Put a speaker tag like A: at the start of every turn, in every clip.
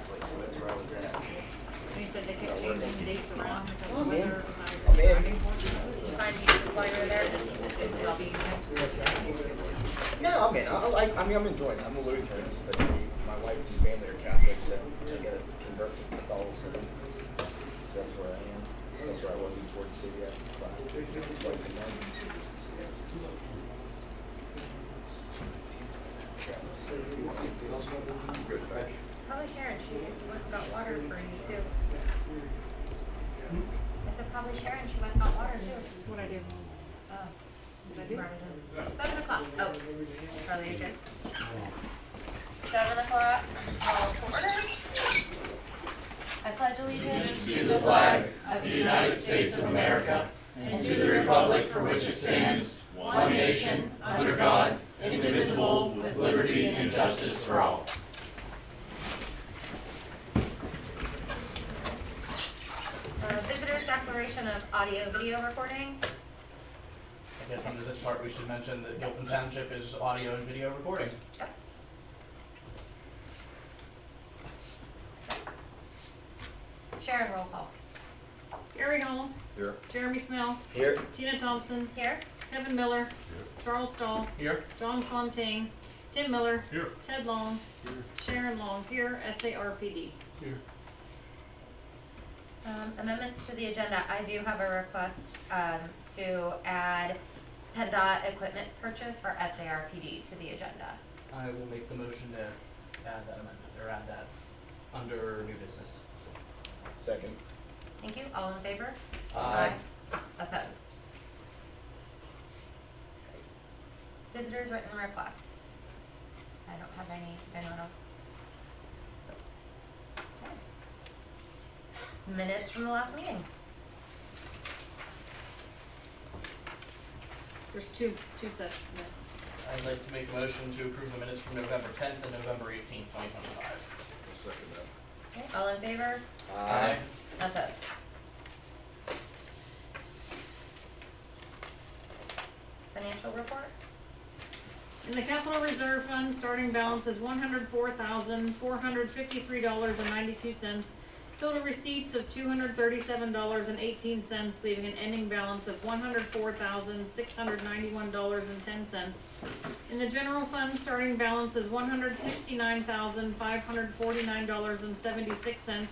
A: Catholic, so that's where I was at.
B: And he said they kept changing dates around because
A: Oh,
B: of
A: man.
B: weather.
A: Oh, man.
C: Did you find Jesus while you were there? It was all being
A: No, I'm enjoying it. I'm a Lutheran, but my wife and family are Catholic, so I got to convert to Catholicism. So that's where I am. That's where I was in Fort City at twice a month. Good, thank you.
C: Probably Sharon, she went and got water for you too. I said probably Sharon, she went and got water too.
B: What I do?
C: Oh.
B: What I do?
C: 7 o'clock. Oh, Charlie, you're good. 7 o'clock, call to order. I pledge allegiance
D: To the flag of the United States of America and to the republic for which it stands, one nation, under God, indivisible, with liberty and justice for all.
C: Visitors declaration of audio-video recording.
D: I guess under this part we should mention that Gilpin Township is audio and video recording.
C: Yep. Sharon, roll call.
B: Gary Hall,
A: Here.
B: Jeremy Smell,
A: Here.
B: Tina Thompson,
C: Here.
B: Kevin Miller, Charles Stahl,
D: Here.
B: John Fontaine, Tim Miller,
D: Here.
B: Ted Long, Sharon Long here, SARPD.
D: Here.
C: Amendments to the agenda. I do have a request to add PennDOT equipment purchase for SARPD to the agenda.
D: I will make the motion to add that amendment, or add that under new business.
A: Second.
C: Thank you. All in favor?
D: Aye.
C: Opposed? Visitors written requests. I don't have any. Did anyone else? Okay. Minutes from the last meeting.
B: There's two sets of minutes.
D: I'd like to make a motion to approve the minutes from November 10th and November 18th, 2025.
C: Okay. All in favor?
A: Aye.
C: Opposed? Financial report?
B: In the capital reserve fund, starting balance is $104,453.92. Total receipts of $237.18, leaving an ending balance of $104,691.10. In the general fund, starting balance is $169,549.76.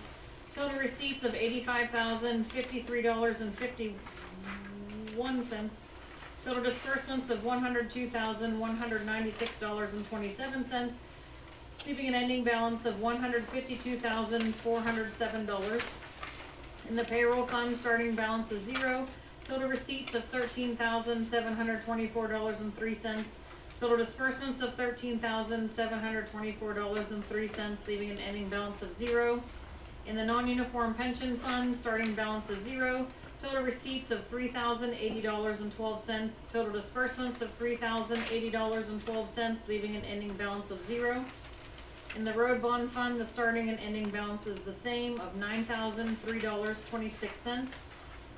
B: Total receipts of $85,053.51. Total disbursements of $102,196.27, leaving an ending balance of $152,407. In the payroll fund, starting balance is $0. Total receipts of $13,724.03. Total disbursements of $13,724.03, leaving an ending balance of $0. In the non-uniform pension fund, starting balance is $0. Total receipts of $3,080.12. Total disbursements of $3,080.12, leaving an ending balance of $0. In the road bond fund, the starting and ending balance is the same of $9,003.26.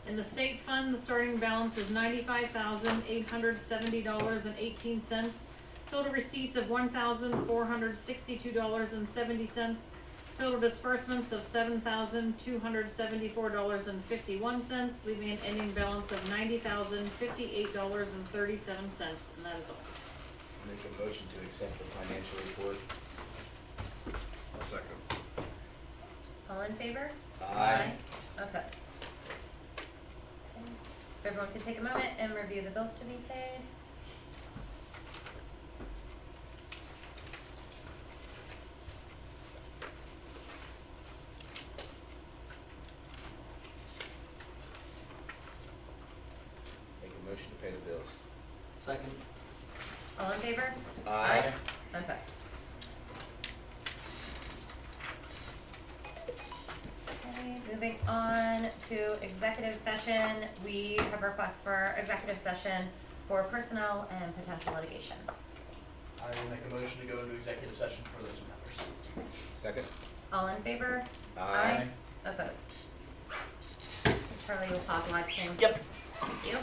B: In the state fund, the starting balance is $95,870.18. Total receipts of $1,462.70. Total disbursements of $7,274.51, leaving an ending balance of $90,058.37, and that is all.
A: Make a motion to accept the financial report. I'll second.
C: All in favor?
A: Aye.
C: Opposed? Okay. If everyone could take a moment and review the bills to be paid.
A: Make a motion to pay the bills.
D: Second.
C: All in favor?
A: Aye.
C: Opposed? Okay, moving on to executive session. We have requests for executive session for personnel and potential litigation.
D: I will make a motion to go into executive session for those matters.
A: Second.
C: All in favor?
A: Aye.
C: Opposed? Charlie will pause live stream.
D: Yep.
C: Thank you.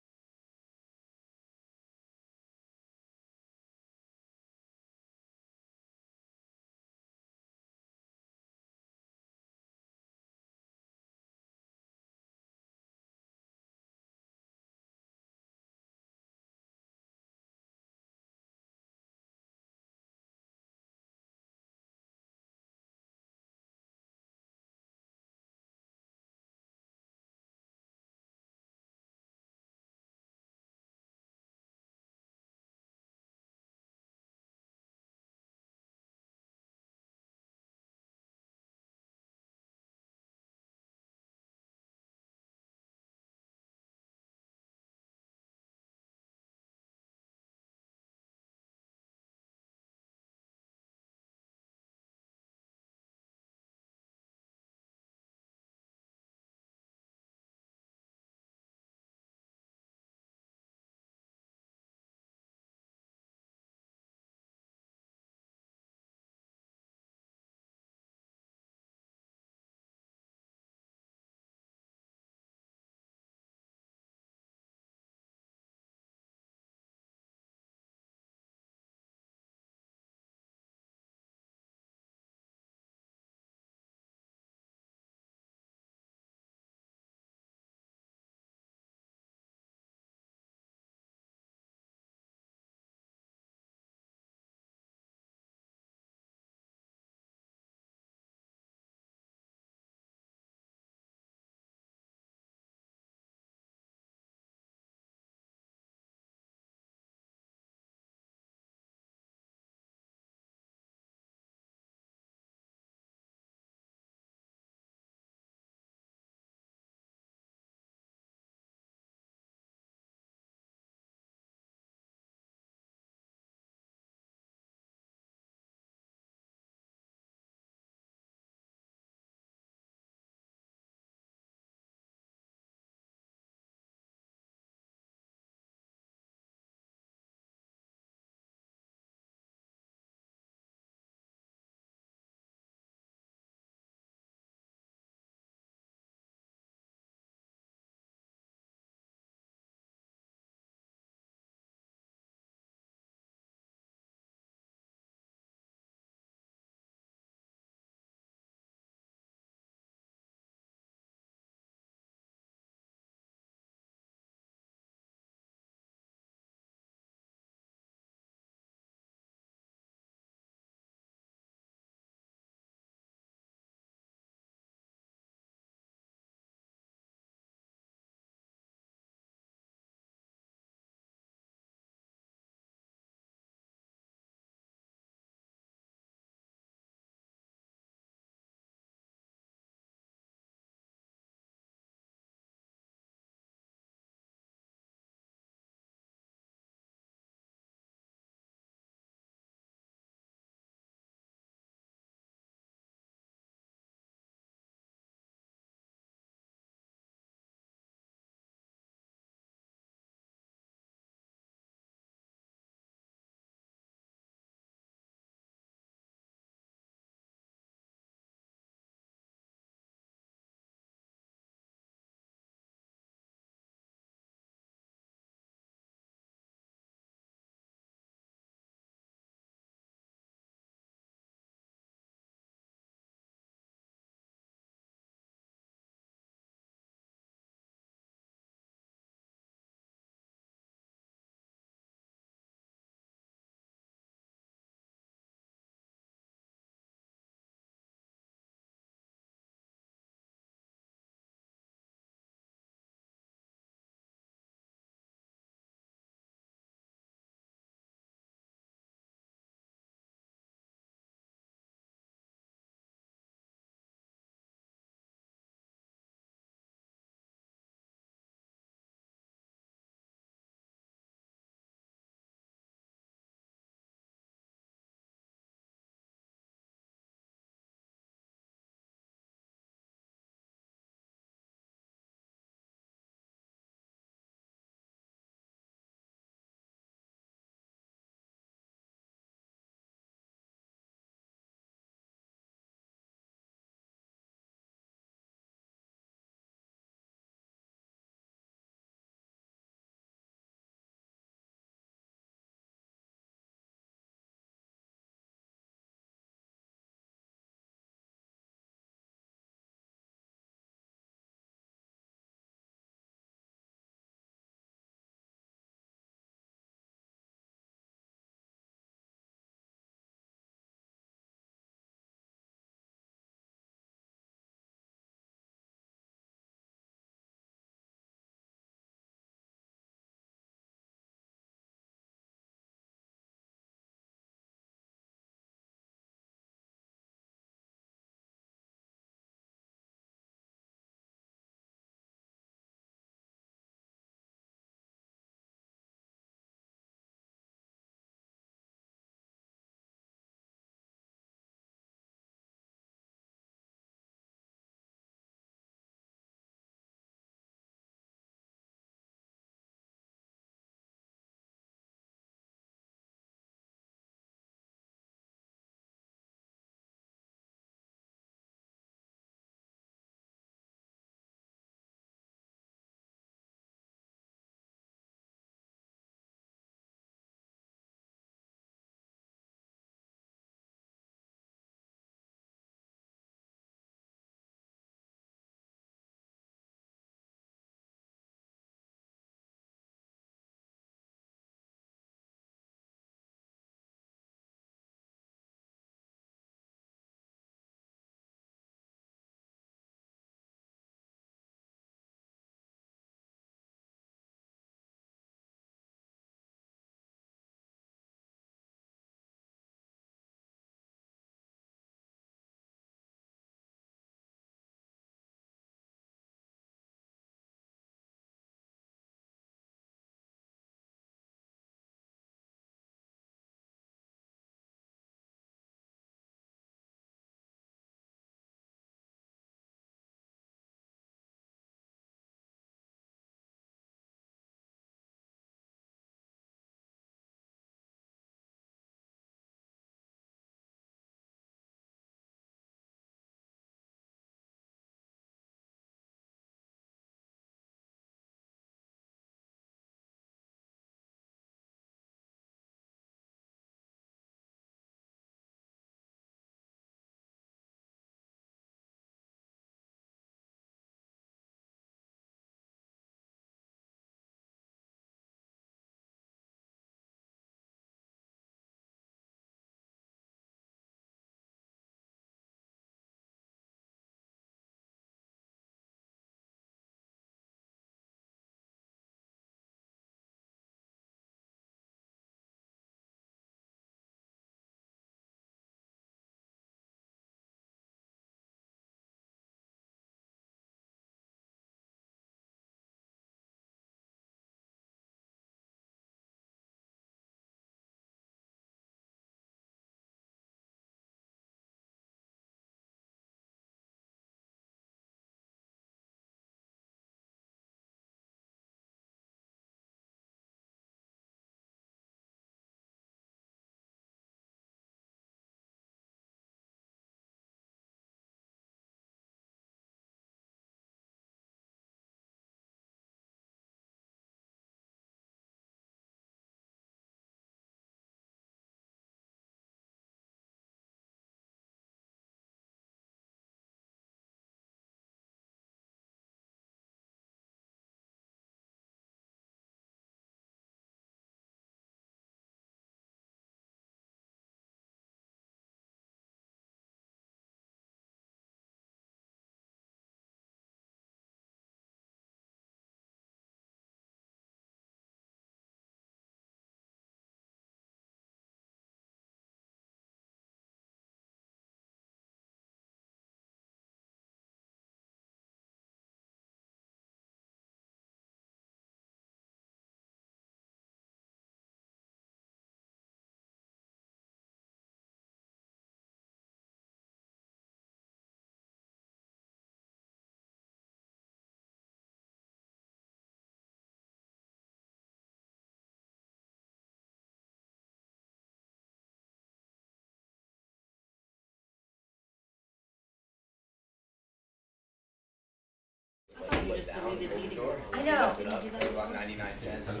B: deleted
A: Open the
B: meeting.
A: door.
C: I know.
A: Left it up at about 99 cents.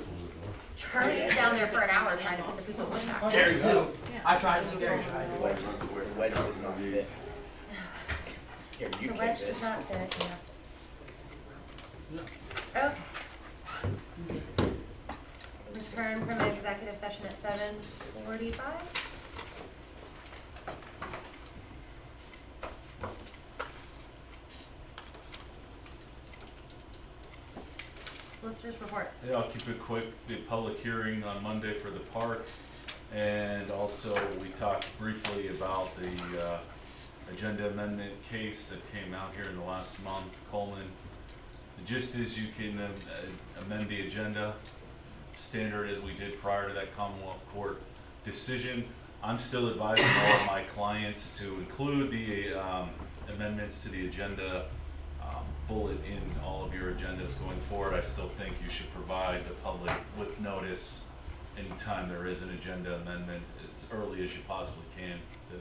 C: Charlie was down there for an hour trying to put the piece of wood back.
E: Gary too.
B: Yeah.
E: I tried to Gary
A: The
E: tried.
A: wedge does not fit. Here, you
C: The
A: kick
C: wedge
A: this.
C: does not fit. Okay. Return from executive session at 7:45. Solicitor's report.
F: Yeah, I'll keep it quick. The public hearing on Monday for the park. And also, we talked briefly about the agenda amendment case that came out here in the last month, Coleman. The gist is you can amend the agenda, standard as we did prior to that Commonwealth Court decision. I'm still advising all of my clients to include the amendments to the agenda bullet in all of your agendas going forward. I still think you should provide the public with notice anytime there is an agenda amendment as early as you possibly can to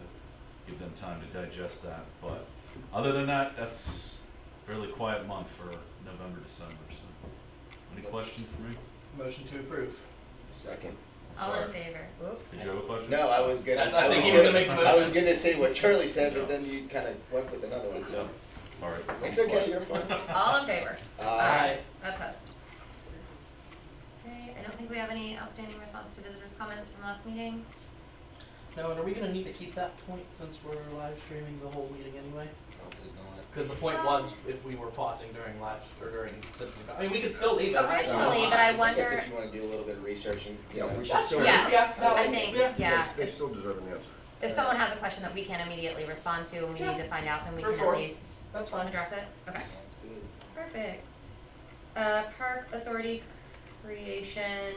F: give them time to digest that. But other than that, that's a fairly quiet month for November, December. So, any questions for me?
E: Motion to approve.
A: Second.
C: All in
F: Sorry.
C: favor? Whoop.
F: Did you have a question?
A: No, I was gonna.
E: I think you were gonna make the
A: I was
E: motion.
A: gonna say what Charlie said, but then you kind of went with another one. So
F: All right.
A: it's okay. You're fine.
C: All in favor?
E: Aye.
C: Opposed? Okay, I don't think we have any outstanding response to visitors' comments from last meeting.
E: No, and are we gonna need to keep that point since we're live streaming the whole meeting anyway?
A: Probably not.
E: Because the point was if we were pausing during live or during citizen. I mean, we could still leave it.
C: Originally, but I
A: I guess
C: wonder,
A: if you want to do a little bit of research and you know,
G: Yeah, we should
E: That's
G: still.
E: true.
C: yes,
E: Yeah, no,
C: I think,
E: yeah.
C: yeah.
G: They still deserve an answer.
C: If someone has a question that we can't immediately respond to and we
E: Sure.
C: need to find out, then we
E: For
C: can
E: sure.
C: at least
E: That's fine.
C: address it? Okay,
A: sounds good.
C: perfect. Park Authority creation,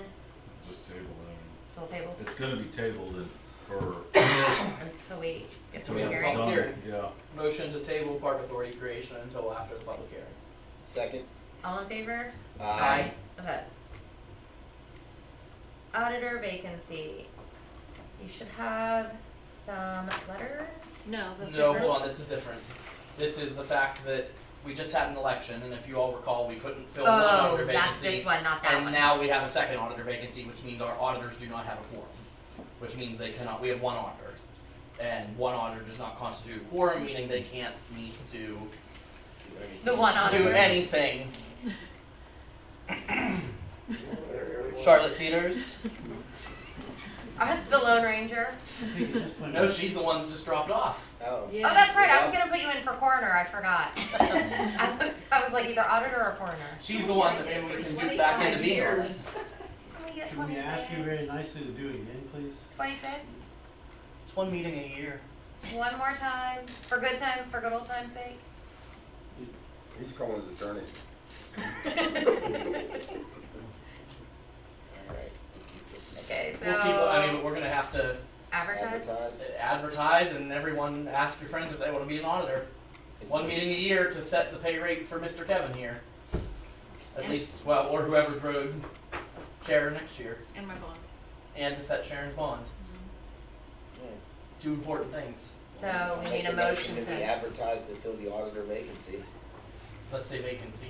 F: Just table it.
C: still tabled
F: It's gonna be tabled for
C: until we get to
F: until
C: the
E: have
F: it's
C: hearing.
E: public
F: done.
E: hearing.
F: Yeah.
E: Motion to table park authority creation until after the public hearing.
A: Second.
C: All in favor?
E: Aye.
C: Opposed? Auditor vacancy. You should have some letters.
B: No, that's
E: No,
B: different.
E: hold on, this is different. This is the fact that we just had an election, and if you all recall, we couldn't fill one
C: Oh,
E: auditor
C: that's
E: vacancy.
C: this one, not that
E: And
C: one.
E: now we have a second auditor vacancy, which means our auditors do not have a quorum. Which means they cannot, we have one auditor. And one auditor does not constitute a quorum, meaning they can't meet to
C: The one auditor.
E: do anything. Charlotte Teeters?
C: The Lone Ranger.
E: No, she's the one that just dropped off.
A: Oh.
B: Yeah.
C: Oh, that's right. I was gonna put you in for coroner. I forgot. I was like either auditor or coroner.
E: She's the one that maybe we can do back into being on.
C: Can we get
H: Can we ask you very
C: 26?
H: nicely to do it again, please?
C: 26?
E: It's one meeting a year.
C: One more time for good old time's sake.
G: He's calling his attorney.
A: All right.
C: Okay, so
E: We'll keep, I mean, but we're gonna have to
C: advertise.
E: advertise and everyone ask your friends if they wanna be an auditor. One meeting a year to set the pay rate for Mr. Kevin here. At
B: And-
E: least, well, or whoever's road chair next year.
B: And my bond.
E: And to set Sharon's bond.
A: Yeah.
E: Two important things.
C: So we
A: Make
C: need a motion
A: to be
C: to.
A: advertised to fill the auditor vacancy.
E: Let's say vacancies.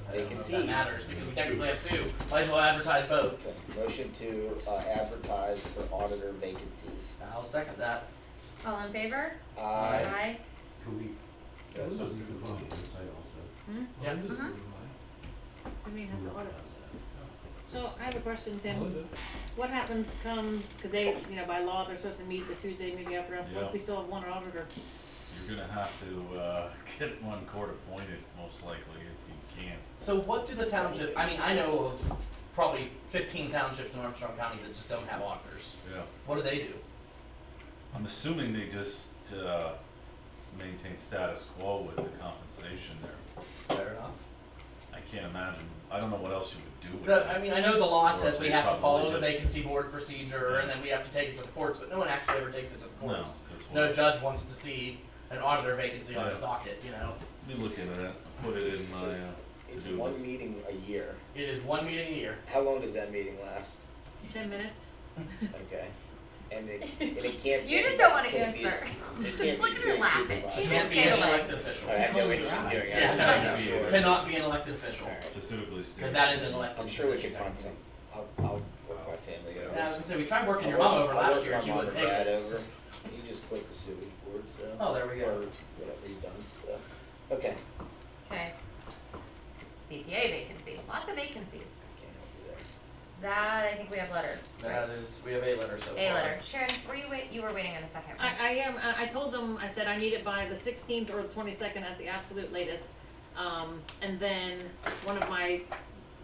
E: I don't know if that
A: Vacancies.
E: matters because we technically have two. Might as well advertise both.
A: Okay. Motion to advertise for auditor vacancies.
E: I'll second that.
C: All in favor?
A: Aye.
H: Can we?
A: Yeah, so-
H: You can vote on the website also.
B: Hmm?
E: Yeah.
B: We may have to audit. So I have a question, Tim. What happens comes, cause they, by law, they're supposed to meet the Tuesday, maybe after us, what
F: Yeah.
B: if we still have one auditor?
F: You're gonna have to get one court appointed, most likely, if you can.
E: So what do the township, I mean, I know of probably 15 townships in Armstrong County that just don't have auditors.
F: Yeah.
E: What do they do?
F: I'm assuming they just maintain status quo with the compensation there.
E: Fair enough.
F: I can't imagine. I don't know what else you would do with
E: I
F: it.
E: mean, I know the law
F: Or
E: says
F: if
E: we
F: they
E: have to follow the
F: probably just-
E: vacancy board procedure and then we have to take it to the courts, but no one actually ever takes it to the
F: No,
E: courts.
F: that's
E: No
F: what-
E: judge wants to see an auditor vacancy on his
F: Yeah.
E: docket,
F: Let me look into that. Put it in my
A: It's
F: to-do
A: one
F: list.
A: meeting a year.
E: It is one meeting a year.
A: How long does that meeting last?
B: 10 minutes?
A: Okay. And it can't.
C: You just don't wanna
A: can it be-
C: answer.
A: You can't be
C: Look at her
A: city
C: laughing.
A: supervisor.
C: She
E: Can't
C: just
E: be
C: gave
E: an
C: away.
E: elected official.
A: Alright, I know what you're doing.
E: Yeah,
A: I'm
F: no,
A: sure.
E: Cannot be an elected official.
A: Alright.
F: Specifically states.
E: Because that is an elected
A: I'm sure we
E: position.
A: can find some. I'll work my family over.
E: Yeah, I was gonna say, we tried working your
A: I'll
E: mom
A: work-
E: over
A: I'll
E: last
A: work
E: year, and she
A: my mom
E: wouldn't
A: and
E: take
A: dad
E: it.
A: over. You just quit the sewage board, so.
E: Oh, there we go.
A: Or whatever you've done, so. Okay.
C: Okay. CPA vacancy, lots of vacancies.
A: Can't help you there.
C: That, I think we have letters,
E: That
C: right?
E: is, we have a letter so far.
C: A letter. Sharon, you were waiting on a second, right?
B: I am, I told them, I said I need it by the 16th or the 22nd at the absolute latest. And then one of my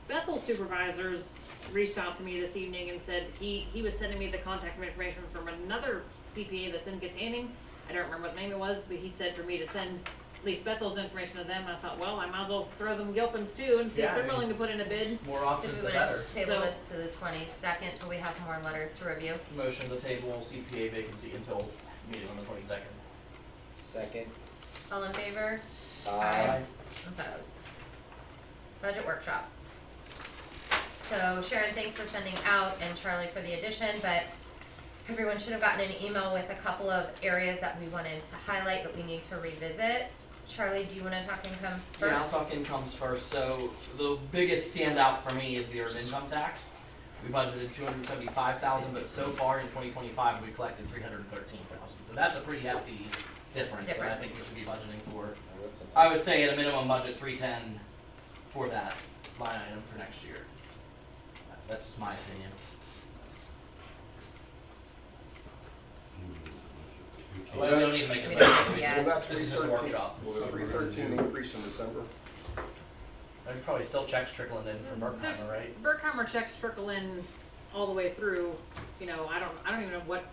B: Bethel supervisors reached out to me this evening and said he was sending me the contact information from another CPA that's in Katanning. I don't remember what name it was, but he said for me to send at least Bethel's information to them. I thought, well, I might as well throw them Gilpin's too and see
E: Yeah,
B: if they're
E: I mean-
B: willing to put in a bid.
E: More
C: So
E: options
C: we
E: the
C: wanna
E: better.
C: table
B: So-
C: this to the 22nd till we have more letters to review.
E: Motion to table CPA vacancy until meeting on the 22nd.
A: Second.
C: All in favor?
A: Aye.
C: Opposed. Budget workshop. So Sharon, thanks for sending out, and Charlie for the addition, but everyone should have gotten an email with a couple of areas that we wanted to highlight that we need to revisit. Charlie, do you wanna talk income first?
E: Yeah, I'll talk incomes first. So the biggest standout for me is the earned income tax. We budgeted 275,000, but so far in 2025 we collected 313,000. So that's a pretty hefty difference that I
C: Difference.
E: think we should be budgeting for.
A: Now, what's
E: I would say at a minimum budget 310 for that line item for next year. That's just my opinion. Well, we don't need to make a
C: We
E: motion.
C: don't, yeah.
G: Well, that's
E: This is just a
G: 313
E: workshop.
G: Was it 313 increase in December?
E: There's probably still checks trickling in from
B: There's-
E: Berkheimer, right?
B: Berkheimer checks trickle in all the way through. You know, I don't even know what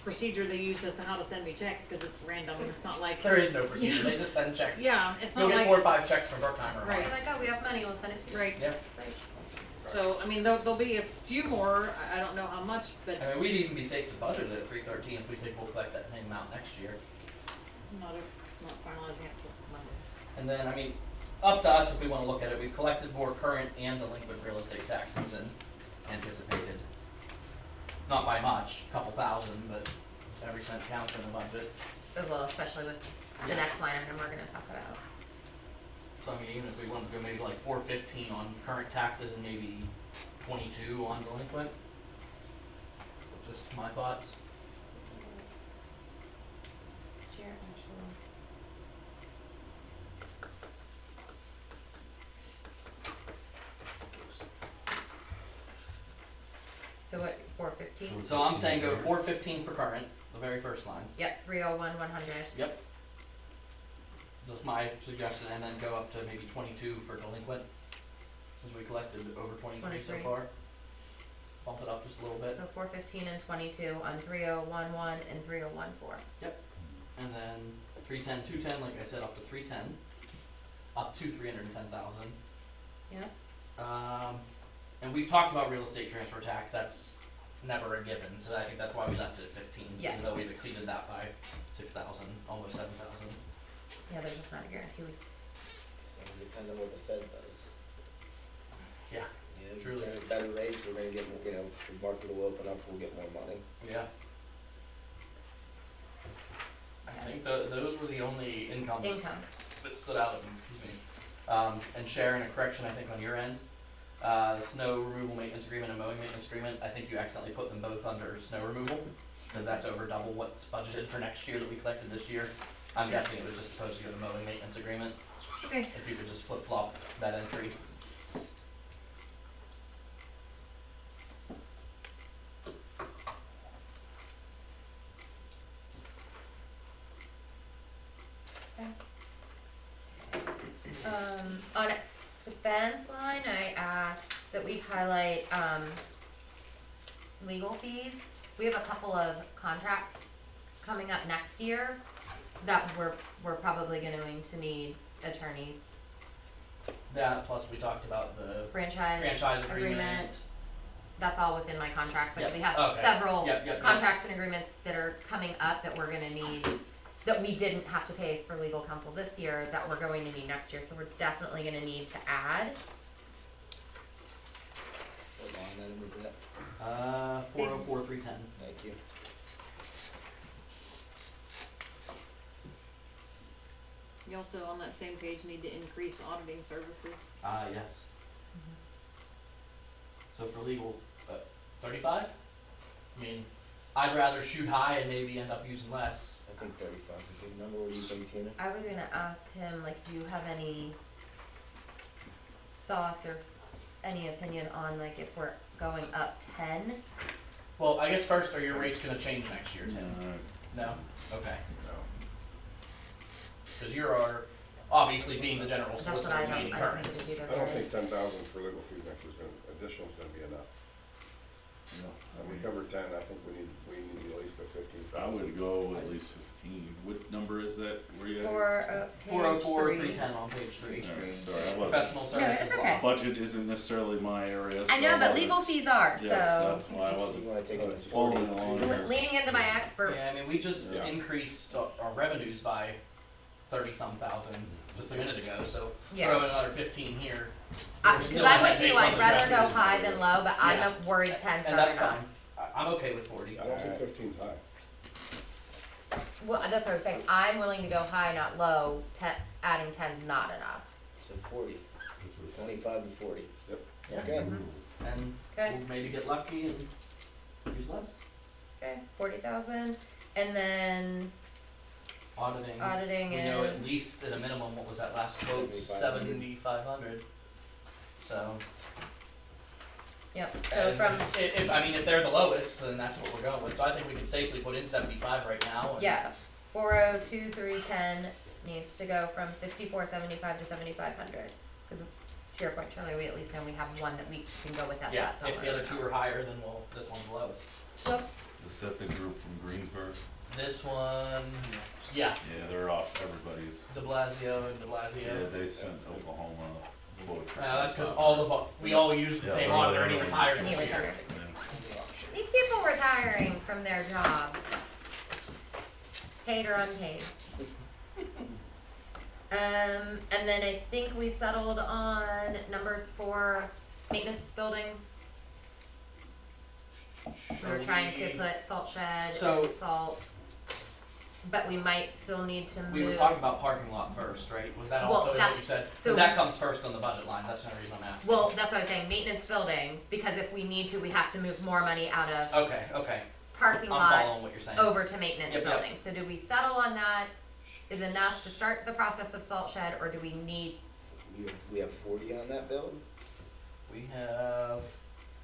B: procedure they use as to how to send me checks because it's random. It's not like
E: There is no procedure. They just send checks.
B: yeah, it's
E: You'll
B: not
E: get
B: like
E: 4 or 5 checks from Berkheimer.
B: Right.
C: You're like, oh, we have money, we'll send it to you.
B: right.
E: Yep.
C: Great.
B: So I mean, there'll be a few more. I don't know how much, but
E: I mean, we'd even be safe to budget it at 313 if we think we'll collect that same amount next year.
B: not finalizing it till Monday.
E: And then, I mean, up to us if we wanna look at it, we've collected more current and delinquent real estate taxes than anticipated. Not by much, a couple thousand, but every cent counts in the budget.
C: Well, especially with the
E: Yeah.
C: next line item we're gonna talk about.
E: So I mean, even if we wanted to go maybe like 415 on current taxes and maybe 22 on delinquent. Just my thoughts.
C: Next year, actual. So what, 415?
E: So I'm saying go 415 for current, the very first line.
C: Yep, 301, 100.
E: Yep. That's my suggestion, and then go up to maybe 22 for delinquent, since we collected over 23 so
C: 23.
E: far. Bump it up just a little bit,
C: So 415 and 22 on 3011 and 3014.
E: and then 310, 210, like I said, up to 310, up to 310,000.
C: Yeah.
E: And we've talked about real estate transfer tax, that's never a given, so I think that's why we left it at 15.
C: Yes.
E: Even though we've exceeded that by 6,000, almost 7,000.
C: Yeah, there's just not a guarantee.
A: So depend on what the Fed does.
E: Yeah.
A: You know,
E: Truly.
A: better rates, we're gonna get more, you know, the market will open up, we'll get more money.
E: Yeah. I think those were the only incomes
C: Incomes.
E: that stood out at me, excuse me. And Sharon, a correction, I think on your end, the snow removal maintenance agreement and mowing maintenance agreement, I think you accidentally put them both under snow removal, because that's over double what's budgeted for next year that we collected this year. I'm guessing it was just supposed to go to mowing maintenance agreement,
B: Okay.
E: if you could just flip flop that entry.
C: On expense line, I asked that we highlight, legal fees. We have a couple of contracts coming up next year that we're probably going to need attorneys.
E: That, plus we talked about the
C: Franchise
E: agreement.
C: That's all within my contracts, like
E: Yep,
C: we have
E: okay.
C: several
E: Yep.
C: contracts and agreements that are coming up that we're gonna need, that we didn't have to pay for legal counsel this year, that we're going to need next year, so we're definitely gonna need to add.
A: What line item is that?
E: 404, 310.
A: Thank you.
B: You also, on that same page, need to increase auditing services.
E: Yes. So for legal, 35? I mean, I'd rather shoot high and maybe end up using less.
A: I think 35 is a good number. What do you think, Tina?
C: I was gonna ask him, like, do you have any thoughts or any opinion on, like, if we're going up 10?
E: Well, I guess first, are your rates gonna change next year, Tim? No? Okay. Cause you're our, obviously being the general
C: That's what
E: solicitor,
C: I don't,
E: Mandy
C: I don't think
E: Perkins.
C: it's either.
G: I don't think 10,000 for legal fees next year's additional is gonna be enough.
F: No,
G: We covered 10, I think we need at least a 15,000.
F: I would go at least 15. What number is that? Where you at?
E: Four oh
C: Page
E: four,
C: 3.
E: 310 on page 3.
F: Alright, sorry, I wasn't.
E: Professional services
C: it's
E: law.
C: okay.
F: Budget isn't necessarily my area, so
C: I know, but
F: wasn't-
C: legal fees are,
F: Yes,
C: so.
F: that's why I
A: You
F: wasn't
A: wanna take it to
F: following
A: 40?
F: along here.
C: Leaning into my expert.
E: Yeah, I mean, we just
G: Yeah.
E: increased our revenues by 30-some thousand just a minute ago, so
C: Yeah.
E: throw in another 15 here.
C: Cause
E: Still
C: I'm
E: not
C: with you,
E: based on
C: I'd
E: the
C: rather go
E: revenues.
C: high than low, but
E: Yeah.
C: I'm worried 10's
E: And
C: not
E: that's
C: enough.
E: fine. I'm okay with 40.
G: I don't think 15's high.
C: Well, that's what I'm saying, I'm willing to go high, not low, adding 10's not enough.
A: So 40. 25 to 40.
E: Yeah.
A: Okay.
E: And
C: Okay.
E: we'll maybe get lucky and use less.
C: Okay, 40,000, and then
E: Auditing.
C: auditing
E: We know at
C: is,
E: least at a minimum, what was that last quote? 7,500. So.
C: yep, so
E: and
C: from,
E: if they're the lowest, then that's what we're going with. So I think we could safely put in 75 right now. And
C: yeah, 402,310 needs to go from 5475 to 7,500. Cause to your point, Charlie, we at least know we have one that we can go with at
E: Yeah,
C: that dollar
E: if the other two
C: amount.
E: are higher, then this one's the lowest.
C: Yep,
F: Is that the group from Greensburg?
E: This one, yeah,
F: Yeah, they're off everybody's.
E: De Blasio and De
F: Yeah,
E: Blasio.
F: they sent Oklahoma a quote for
E: That's because
F: 75.
E: we all use the
F: Yeah,
E: same
F: they're all
E: auditor and he
F: there.
E: retired
C: and he
E: this year.
C: retired.
F: Yeah.
C: These people retiring from their jobs, paid or unpaid. And then I think we settled on numbers for maintenance building. We were trying to put salt shed
E: So-
C: and salt, but we might still need to move.
E: We were talking about parking lot first, right? Was that
C: Well,
E: also what
C: that's-
E: you said?
C: so-
E: 'Cause that comes first on the budget line, that's the only reason I'm asking.
C: Well, that's what I was saying, maintenance building, because if we need to, we have to move more money out of
E: Okay,
C: parking
E: I'm
C: lot
E: following what you're saying.
C: over to maintenance
E: Yep, yep.
C: building. So do we settle on that is enough to start the process of salt shed, or do we need,
A: We have 40 on that build?
E: We have,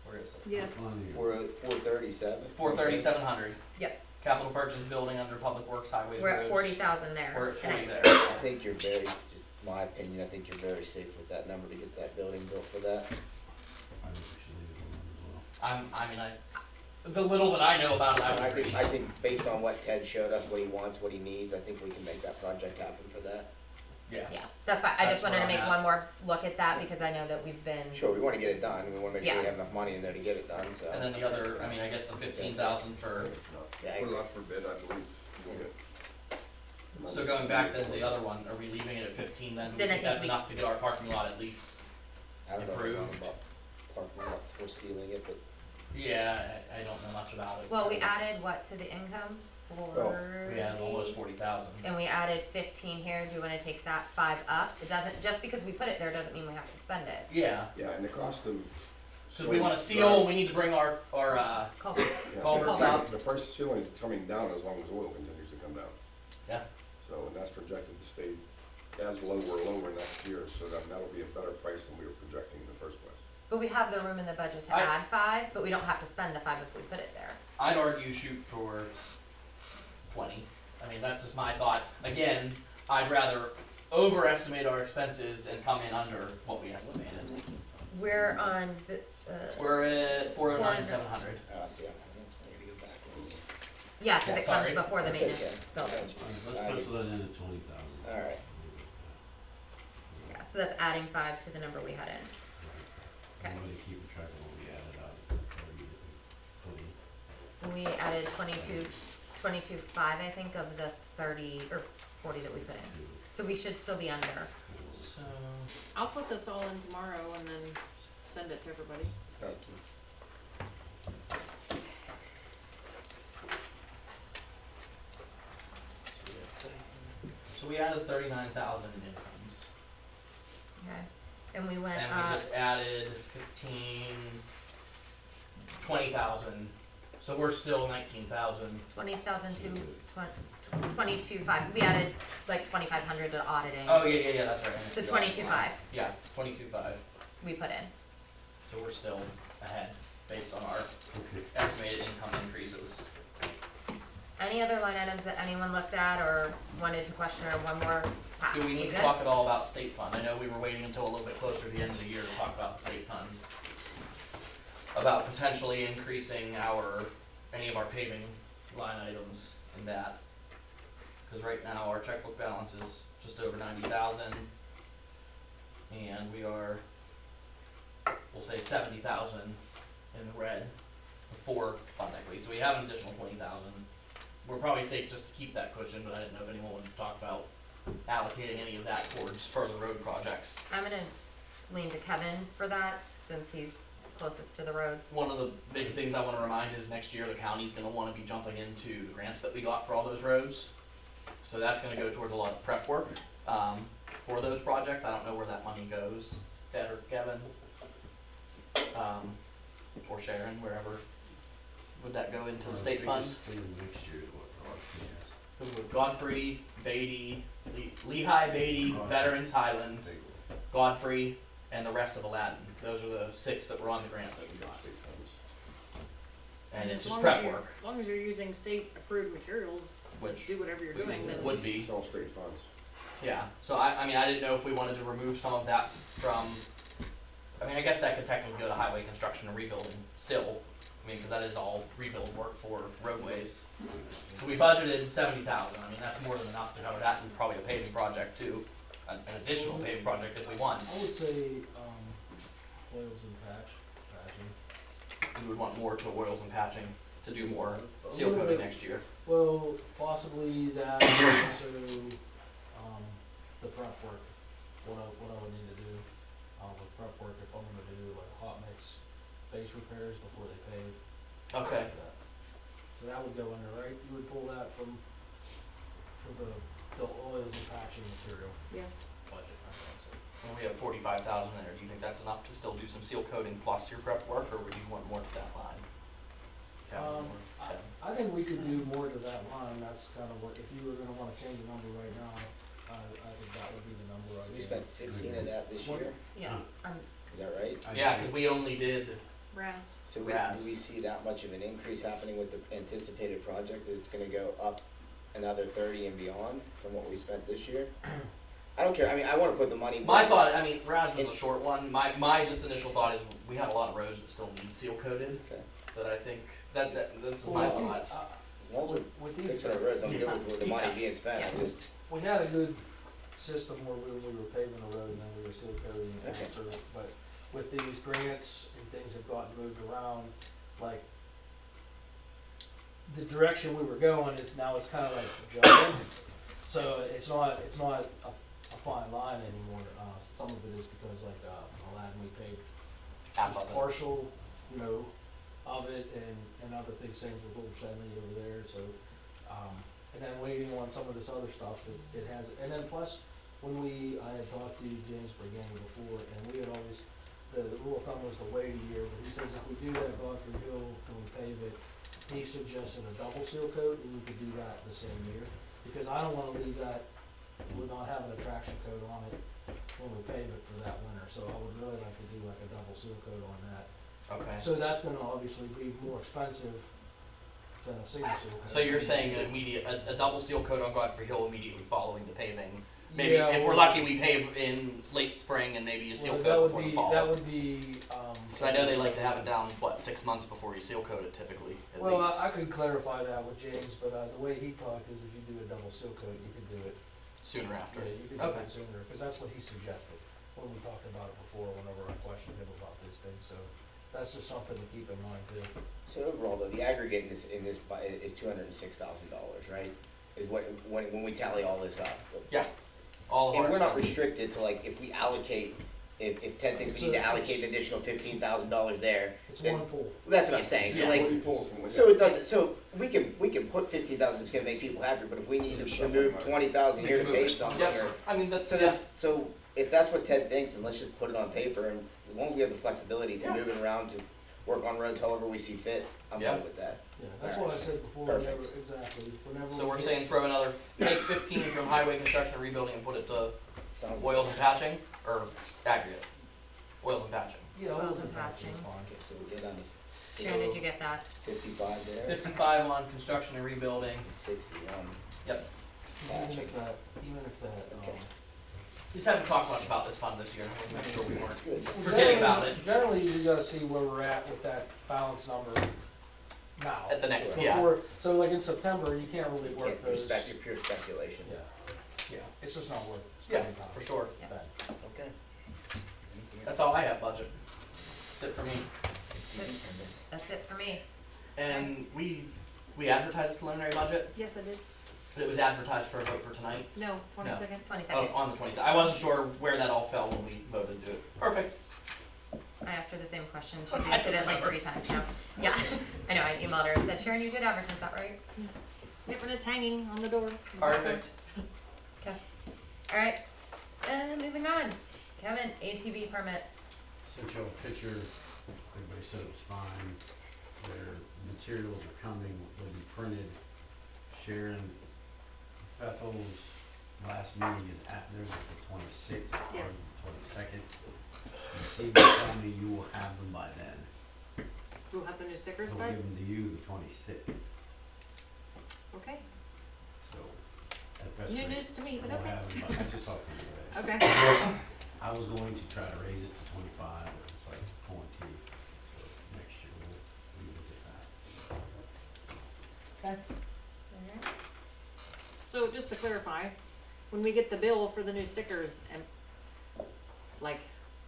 E: where is it?
B: Yes.
A: 437?
E: 43700.
C: Yep.
E: Capital purchase building under public works, highways,
C: we're
E: roads.
C: at 40,000 there.
E: We're at
C: And
E: 40 there.
A: I think you're very, just my opinion, I think you're very safe with that number to get that building built for that.
H: I think we should leave it alone as well.
E: The little that I know about it, I
A: And
E: would agree.
A: I think based on what Ted showed us, what he wants, what he needs, I think we can make that project happen for that.
E: Yeah.
C: Yeah, that's fine. I
E: That's
C: just wanted to
E: where I'm
C: make
E: at.
C: one more look at that because I know that we've been.
A: Sure, we wanna get it done, we wanna make sure we
C: Yeah.
A: have enough money in there to get it done, so.
E: And then the other, I guess the 15,000 for,
A: Yeah,
G: Put it up for bid, I believe. We'll get-
E: so going back then to the other one, are we leaving it at 15 then? Do we
C: Then I
E: think
C: think
E: that's
C: we-
E: enough to get our parking lot at least?
A: I don't know
E: improved.
A: about parking lots for sealing it, but
E: Yeah, I don't know much about it.
C: Well, we added what to the income?
E: We had almost 40,000.
C: And we added 15 here. Do you want to take that 5 up? It doesn't, just because we put it there doesn't mean we have to spend it.
E: Yeah,
G: Yeah, and the cost of.
E: because we want to seal, we need to bring our
C: Culvert.
G: Yeah,
E: culverts
G: the-
E: out.
G: The price of sealing is coming down as long as oil continues to come down.
E: Yeah.
G: So, and that's projected to stay as low or lower next year, so that'll be a better price than we were projecting in the first place.
C: But we have the room in the budget to
E: I-
C: add 5, but we don't have to spend the 5 if we put it there.
E: I'd argue shoot for 20. That's just my thought. Again, I'd rather overestimate our expenses and come in under what we estimated.
C: We're on the,
E: We're at 409,700.
A: see, I'm gonna go backwards.
C: yeah, because
E: Yeah,
C: it comes
E: sorry.
C: before the
A: That's
C: maintenance
A: okay.
C: building.
H: Let's pencil that in at 20,000.
A: Alright,
C: Yeah, so that's adding 5 to the number we had in. Okay.
H: I'm gonna keep track of what we added out.
C: We added 22.5, I think, of the 30 or 40 that we put in. So we should still be under.
E: So,
B: I'll put this all in tomorrow and then send it to everybody.
A: thank you.
E: so So we added 39,000 in incomes.
C: Okay, and we went
E: And
C: up,
E: we just added 20,000. So we're still 19,000.
C: 20,000 to 22,500, we added like 2,500 to auditing.
E: Oh, yeah, that's right.
C: So 22,500
E: Yeah, 22.5.
C: we put in.
E: So we're still ahead based on our
H: Okay.
E: estimated income increases.
C: Any other line items that anyone looked at or wanted to question, or one more pass?
E: Do we need to
C: good?
E: talk at all about state fund? I know we were waiting until a little bit closer to the end of the year to talk about the state fund. About potentially increasing any of our paving line items in that. Cause right now our checkbook balance is just over 90,000. And we are, we'll say 70,000 in the red for fund equity. So we have an additional 20,000. We're probably safe just to keep that cushion, but I didn't know if anyone wanted to talk about allocating any of that towards further road projects.
C: I'm gonna lean to Kevin for that, since he's closest to the roads.
E: One of the big things I wanna remind is next year the county's gonna wanna be jumping into the grants that we got for all those roads. So that's gonna go towards a lot of prep work, for those projects. I don't know where that money goes, Ted or Kevin, or Sharon, wherever. Would that go into the state fund?
H: Biggest thing next year is what Roxy has.
E: So with Godfrey, Beatty, Lehigh, Beatty, Veterans, Highlands, Godfrey, and the rest of Aladdin. Those are the 6 that were on the grant that we got.
G: State funds.
E: And it's
B: as
E: just
B: long
E: prep
B: as you're-
E: work,
B: As long as you're using state approved materials,
E: which
B: do whatever you're doing, then.
E: would be.
G: It's all state funds.
E: Yeah, so I mean, I didn't know if we wanted to remove some of that from, I mean, I guess that could technically go to highway construction and rebuilding still. I mean, cause that is all rebuild work for roadways. So we budgeted 70,000, I mean, that's more than enough to cover that, and probably a paving project too, an additional paving project if we want.
I: I would say, oils and patching.
E: We would want more to oils and patching to do more
I: A
E: seal
I: little
E: coating
I: bit.
E: next year.
I: Well, possibly that, also, the prep work, what I would need to do, with prep work, if I'm gonna do like hot mix base repairs before they pave.
E: Okay.
I: like that. So that would go in there, right? You would pull that for the oils and patching material
B: Yes.
I: budget, I think so.
E: And we have 45,000 there, do you think that's enough to still do some seal coating plus your prep work, or would you want more to that line? Kevin, or Ted?
I: I think we could do more to that line, that's kind of what, if you were gonna wanna change the number right now, I think that would be the number I'd
A: So we
I: do.
A: spent 15 of that this
I: What-
A: year,
C: Yeah,
A: is that right?
E: Yeah, cause we only did,
B: Raz.
A: So
E: Raz.
A: do we see that much of an increase happening with the anticipated project? It's gonna go up another 30 and beyond from what we spent this year? I don't care, I mean, I wanna put the money.
E: my thought, I mean, Raz was a short one, my just initial thought is we have a lot of roads that still need seal coated,
A: Okay.
E: that I think, that's my
I: Well, with these,
E: thought.
A: As long as
I: with
A: we're
I: these,
A: fixing our roads, I'm good with the money being spent, I just,
I: we had a good system where we were paving the road and then we were seal coating it
A: Okay.
I: after, but with these grants and things have gotten moved around, like, the direction we were going is now it's kind of like jumping. So it's not a fine line anymore, some of it is because like, Aladdin, we paved
E: Half
I: just
E: of it.
I: partial, of it and other things, same with Little Shenley over there, so, and then waiting on some of this other stuff, it has, and then plus, I had talked to James Brighani before, and we had always, the rule of thumb was to wait a year, but he says if we do that Godfrey Hill and we pave it, he suggested a double seal coat, and we could do that the same year, because I don't wanna leave that, we're not having a traction coat on it when we pave it for that winter, so I would really like to do like a double seal coat on that.
E: Okay.
I: So that's gonna obviously be more expensive than a single seal coat.
E: So you're saying a double seal coat on Godfrey Hill immediately following the paving? Maybe
I: Yeah,
E: if we're
I: or-
E: lucky, we pave in late spring and maybe you seal
I: Well,
E: coat before the fall.
I: That would be,
E: Cause I know they like to have it down, 6 months before you seal coat it typically, at
I: well,
E: least.
I: I could clarify that with James, but, the way he talked is if you do a double seal coat, you could do it,
E: Sooner after.
I: yeah, you could do
E: Okay.
I: it sooner, cause that's what he suggested when we talked about it before, whenever I questioned him about this thing, so that's just something to keep in mind too.
A: so overall though, the aggregate in this is $206,000, right? Is what, when we tally all this up.
E: All of our
A: And we're not
E: expenses.
A: restricted to like, if we allocate if Ted thinks we need to allocate an additional $15,000 there,
I: It's
A: then,
I: one pool.
A: that's what I'm saying, so
E: Yeah.
A: like,
G: What do you pull from?
A: so it doesn't, so we can put 15,000, it's gonna make people happier, but if we need to move 20,000 here to pay something,
E: Yep.
A: or,
E: I mean, that's,
A: so
E: yeah.
A: this, so if that's what Ted thinks, then let's just put it on paper, and as long as we have the flexibility to
E: Yeah.
A: move it around, to work on roads however we see fit, I'm
E: Yeah.
A: good with that.
I: Yeah, that's what I said before,
A: Perfect.
I: whenever, exactly, whenever.
E: So
I: we
E: we're
I: get-
E: saying throw another, take 15 from highway construction and rebuilding and put it to
A: Sounds
E: oils and patching, or aggregate? Oils and patching.
I: Yeah,
C: Wells
I: oils
C: and
I: and patching is
C: patching.
I: fine.
A: Okay, so we get on to
C: Sharon, did you get that?
A: 55 there,
E: 55 on construction and rebuilding.
A: 60 on,
I: Even
A: Patching.
I: if that,
A: Okay.
E: Just haven't talked much about this fund this year. We'll make sure we weren't
A: that's good.
E: forgetting about it
I: Generally, you gotta see where we're at with that balance number now.
E: at the next,
A: Sure.
E: yeah.
I: Before, so like in September, you can't really
A: You
I: work
A: can't
I: those.
A: your pure speculation.
I: Yeah, yeah, it's just not worth
E: Yeah,
I: spending time.
E: for sure.
C: Yeah.
I: Then.
A: Okay.
E: That's all I have budget. That's it for me.
C: That's it for me.
E: And we advertised the preliminary budget.
B: Yes, I did.
E: It was advertised for a vote for tonight.
B: No, 22nd.
C: 22nd.
E: Oh, on the 20th. I wasn't sure where that all fell when we voted to do it. Perfect.
C: I asked her the same question. She's
E: I
C: answered it like
E: remember.
C: 3 times now. Yeah, I know. I emailed her and said, Sharon, you did advertise that, right?
B: Yep, and it's hanging on the door.
E: Perfect.
C: All right. Moving on. Kevin, ATV permits.
H: Sent y'all a picture, everybody said it was fine, their materials are coming, they'll be printed. Sharon Bethel's last meeting is at, theirs is the 26th, ours
B: Yes.
H: is the 22nd. And Steve told me you will have them by then.
B: We'll have the new stickers
H: He'll
B: back.
H: give them to you the 26th,
B: Okay.
H: so at best
B: New
H: rate,
B: news to me, but
H: we'll
B: okay.
H: have them by, I just talked to you today.
B: Okay.
H: I was going to try to raise it to 25, but it's like 22, so next year we'll revisit that.
B: Okay.
C: Alright.
B: So just to clarify, when we get the bill for the new stickers, and like,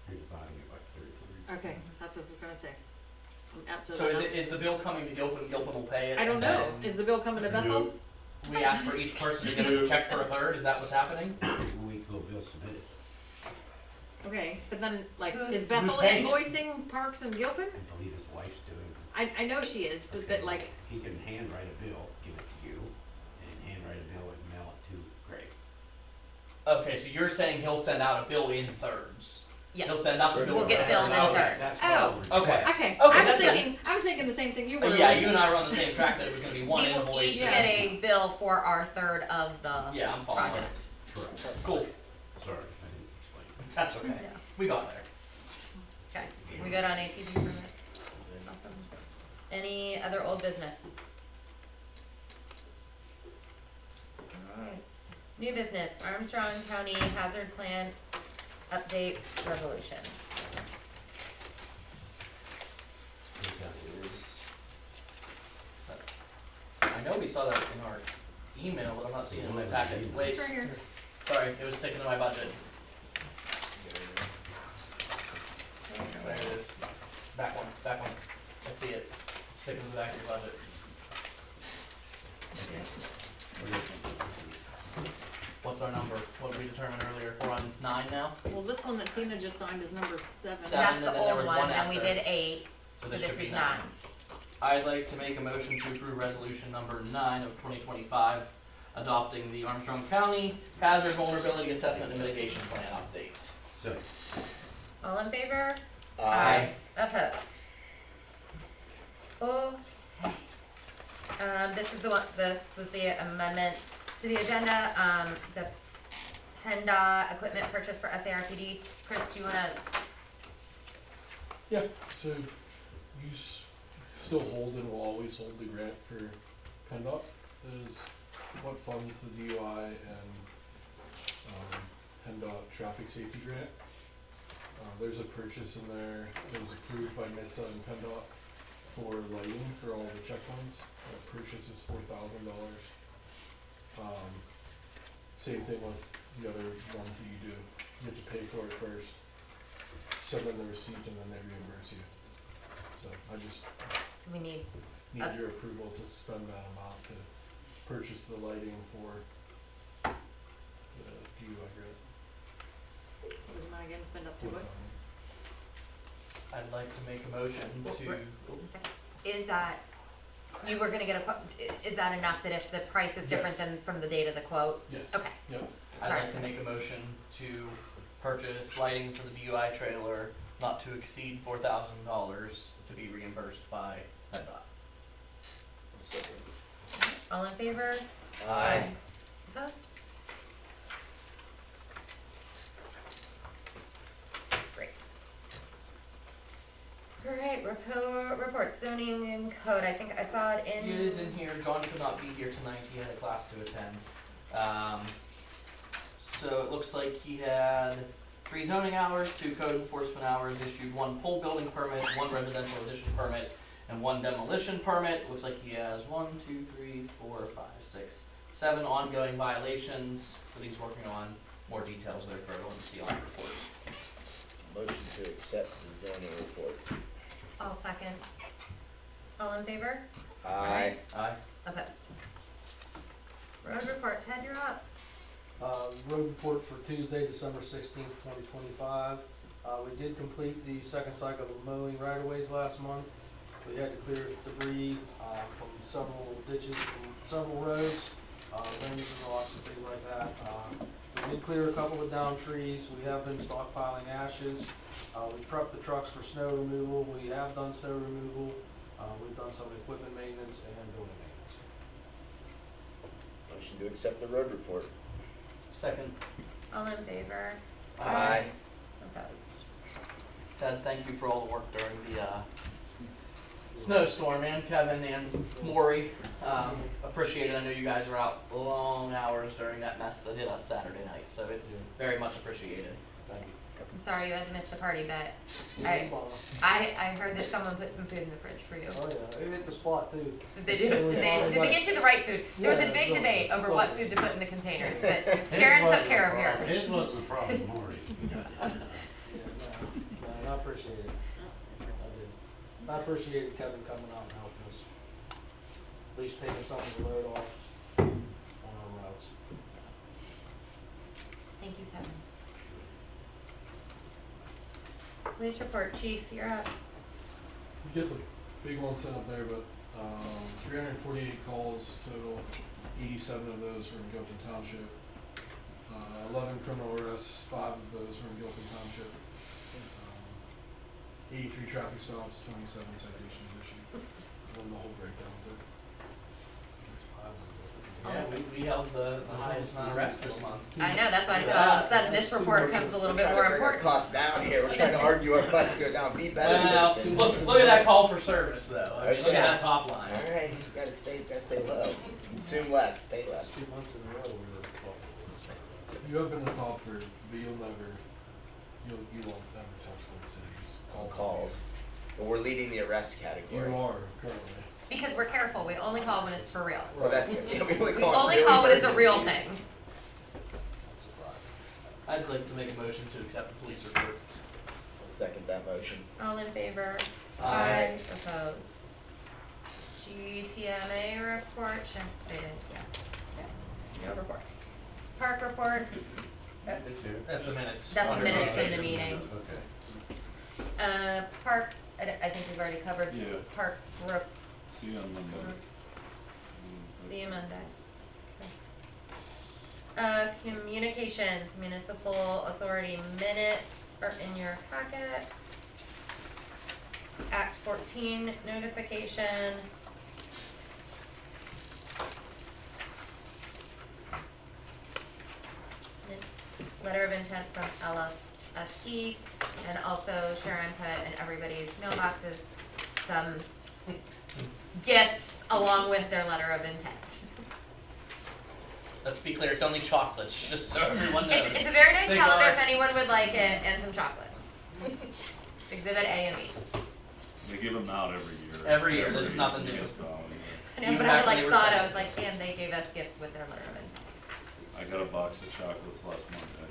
H: You're dividing it by 3.
B: okay, that's what I was gonna say.
E: So is the bill coming to Gilpin? Gilpin will pay it?
B: I don't
E: and
B: know.
E: then
B: Is the bill coming to Bethel?
E: We ask for each person to give us a check for a third? Is that what's happening?
H: Wait till the bill's submitted.
B: Okay, but then like,
C: Who's-
B: is Bethel
E: paying it?
B: invoicing Parks and Gilpin?
H: I believe his wife's doing it.
B: I know she is, but
H: Okay.
B: like,
H: He can handwrite a bill, give it to you, and handwrite a bill and mail it to Greg.
E: Okay, so you're saying he'll send out a bill in thirds?
C: Yeah.
E: He'll send us a bill.
C: We'll get billed in
E: Okay.
C: thirds.
H: That's
B: Oh.
H: what we're
E: Okay.
B: okay,
E: Okay,
B: I was
E: that's good.
B: thinking the same thing you were.
E: Yeah, you and I were on the same track that it was gonna be one
C: We will
E: invoice.
C: each
B: Yeah.
C: get a bill for our third of the
E: Yeah, I'm following.
C: project.
H: Correct.
E: Cool.
H: Sorry, I didn't explain.
E: That's okay.
C: Yeah.
E: We got there.
C: Okay. We good on ATV permit? Awesome. Any other old business? Alright. New business, Armstrong County Hazard Plan Update Resolution.
E: I know we saw that in our email, but I'm not seeing it in my packet. Wait,
B: It's right here.
E: sorry, it was sticking to my budget. There it is. Back one, back one. I see it. It's sticking to the back of your budget. What's our number? What did we determine earlier? We're on 9 now?
B: Well, this one that Tina just signed is number 7.
E: Seven.
C: That's
E: and
C: the
E: then there
C: old
E: was
C: one,
E: one
C: and we
E: after.
C: did 8,
E: So
C: so
E: this
C: this
E: should be
C: is
E: 9.
C: 9.
E: I'd like to make a motion to approve resolution number 9 of 2025, adopting the Armstrong County Hazard Vulnerability Assessment and Mitigation Plan updates.
H: So,
C: All in favor? Opposed? Okay. This is the one, this was the amendment to the agenda, the PennDOT equipment purchase for SARPD. Chris, do you wanna,
J: So you still hold and will always hold the grant for PennDOT is what funds the DUI and PennDOT traffic safety grant. There's a purchase in there that was approved by NHTSA and PennDOT for lighting for all the checkpoints. That purchase is $4,000. Same thing with the other ones that you do. You have to pay for it first, send them the receipt, and then they reimburse you. So I just
C: so we need,
J: need your approval to spend that amount to purchase the lighting for the DUI grant.
B: What does Megan spend up to it?
E: I'd like to make a motion
C: Well,
E: to,
C: One second. Is that, you were gonna get a quote, is that enough that if the price is different
J: Yes.
C: than from the date of the quote?
J: Yes.
C: Okay,
J: Yep.
E: I'd
C: sorry.
E: like to make a motion to purchase lighting for the BUI trailer not to exceed $4,000 to be reimbursed by PennDOT.
C: All in favor?
A: Aye.
C: Opposed? Great. Alright, report zoning and code, I think I saw it in.
E: It is in here. John could not be here tonight. He had a class to attend. So it looks like he had 3 zoning hours, 2 code enforcement hours, issued 1 pole building permit, 1 residential addition permit, and 1 demolition permit. Looks like he has 1, 2, 3, 4, 5, 6, 7 ongoing violations that he's working on. More details there for everyone to see on the report.
A: Motion to accept the zoning report.
C: I'll second. All in favor?
A: Aye.
E: Aye.
C: Opposed? Road report, Ted, you're up.
I: Road report for Tuesday, December 16th, 2025. We did complete the second cycle of mowing right-of-ways last month. We had to clear debris from several ditches, from several roads, limbs and rocks and things like that. We did clear a couple of down trees. We have been stockpiling ashes. We prepped the trucks for snow removal. We have done snow removal. We've done some equipment maintenance and building maintenance.
A: Motion to accept the road report.
E: Second.
C: All in favor?
A: Aye.
C: Opposed?
E: Ted, thank you for all the work during the snowstorm, and Kevin and Maury. Appreciate it. I know you guys were out long hours during that mess that hit us Saturday night, so it's very much appreciated.
I: Thank you.
C: I'm sorry you had to miss the party, but
I: It was fun.
C: I heard that someone put some food in the fridge for you.
I: Oh yeah, it hit the spot too.
C: Did they do? Did they get you the right food? There was a big debate over what food to put in the containers, but Sharon took care of yours.
H: His wasn't a problem, Marty.
I: Yeah, no, I appreciate it. I did. I appreciated Kevin coming out and helping us. At least taking some of the load off on our routes.
C: Thank you, Kevin. Police report, chief, you're up.
J: We get the big one sent up there, but 348 calls total, 87 of those were in Gilpin Township. 11 criminal arrests, 5 of those were in Gilpin Township. 83 traffic stops, 27 citations issued. And then the whole breakdown's there.
E: Yeah, we held the highest amount of arrests this month.
C: I know, that's why I said all of a sudden this report comes a little bit more
A: We're trying to bring our
C: important.
A: costs down here. We're trying to argue our costs go down. Be better
E: Well,
A: citizens.
E: look at that call for service though. I mean, look
A: Okay.
E: at that top line.
A: All right, you gotta stay low. Consume less, pay less.
I: Last 2 months in a row we were talking.
J: You have been in Topford, but you won't never touch Flint City's
A: Calls. But we're leading the arrest
J: You
A: category.
J: are currently.
C: Because we're careful, we only call when it's for real.
A: Well, that's good. Yeah, we only
C: We
A: call it
C: only
A: real
C: call when it's a real
A: emergencies.
C: thing.
E: I'd like to make a motion to accept the police report.
A: I'll second that motion.
C: All in favor?
A: Aye.
C: Opposed? GTMA report, check, they didn't, yeah. No report. Park report,
E: That's the minutes.
C: that's the
E: Under
C: minutes from the
E: nominations.
C: meeting.
H: Okay.
C: Park, I think we've already covered.
F: Yeah.
C: Park report.
F: See you on Monday.
C: See you Monday. Communications, municipal authority minutes are in your packet. Act 14 notification. Letter of intent from LSSE, and also Sharon put in everybody's mailboxes some gifts along with their letter of intent.
E: Let's be clear, it's only chocolates, just so everyone knows.
C: It's a very nice
E: Think
C: calendar
E: less.
C: if anyone would like it, and some chocolates. Exhibit A and B.
F: They give them out every year.
E: Every year, this is nothing new.
F: Yes,
C: I know,
E: Even
C: but
E: back
C: I
E: when
C: like
E: they were
C: saw it, I
E: saying-
C: was like, and they gave us gifts with their letter of intent.
F: I got a box of chocolates last month, actually.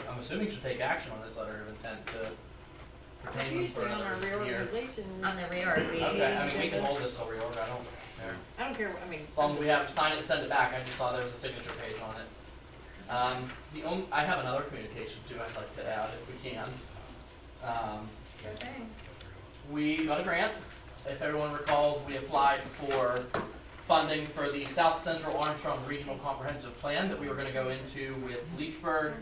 E: I'm assuming should take action on this letter of intent to
B: It's
E: pertaining for
B: usually on our
E: another year.
B: reorganization.
C: On the reorg, we.
E: Okay, I mean, we can hold this till reorg, I don't care.
B: I don't care, I mean.
E: As long as we have, sign it and send it back, I just saw there was a signature page on it. I have another communication too I'd like to add if we can.
C: Sure thing.
E: We got a grant. If everyone recalls, we applied for funding for the South Central Armstrong Regional Comprehensive Plan that we were gonna go into with Leechburg,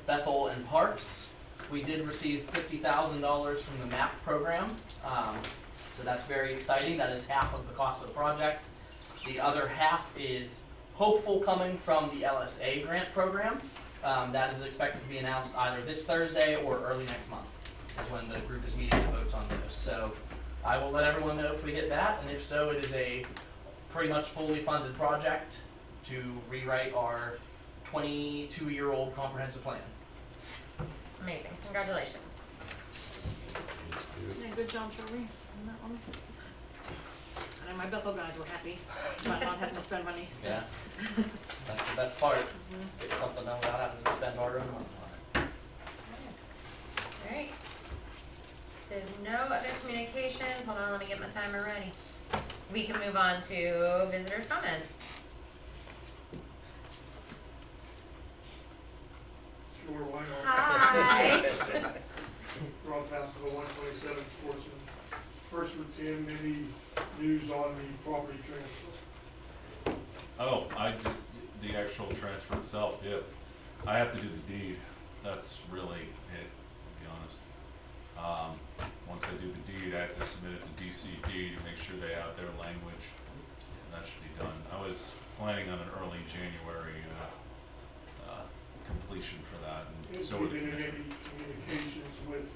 E: Bethel, and Parks. We did receive $50,000 from the MAP program, so that's very exciting. That is half of the cost of the project. The other half is hopeful coming from the LSA grant program. That is expected to be announced either this Thursday or early next month, is when the group is meeting and votes on this. So I will let everyone know if we get that, and if so, it is a pretty much fully funded project to rewrite our 22-year-old comprehensive plan.
C: Amazing, congratulations.
B: Yeah, good job, Shirley, on that one. I know my Bethel guys were happy about not having to spend money, so.
E: Yeah, that's the best part.
B: Mhm.
E: Get something done without having to spend our own money on it.
C: Alright. There's no other communications, hold on, let me get my timer ready. We can move on to visitors' comments.
K: Sure, why not?
C: Hi.
K: Rob Pascal, 127 Sportsman. First for Tim, any news on the property transfer?
F: Oh, the actual transfer itself, yeah. I have to do the deed. That's really it, to be honest. Once I do the deed, I have to submit it to DCD to make sure they have their language. And that should be done. I was planning on an early January, completion for that, and
K: Has
F: so
K: there
F: would the
K: been
F: commission.
K: any communications with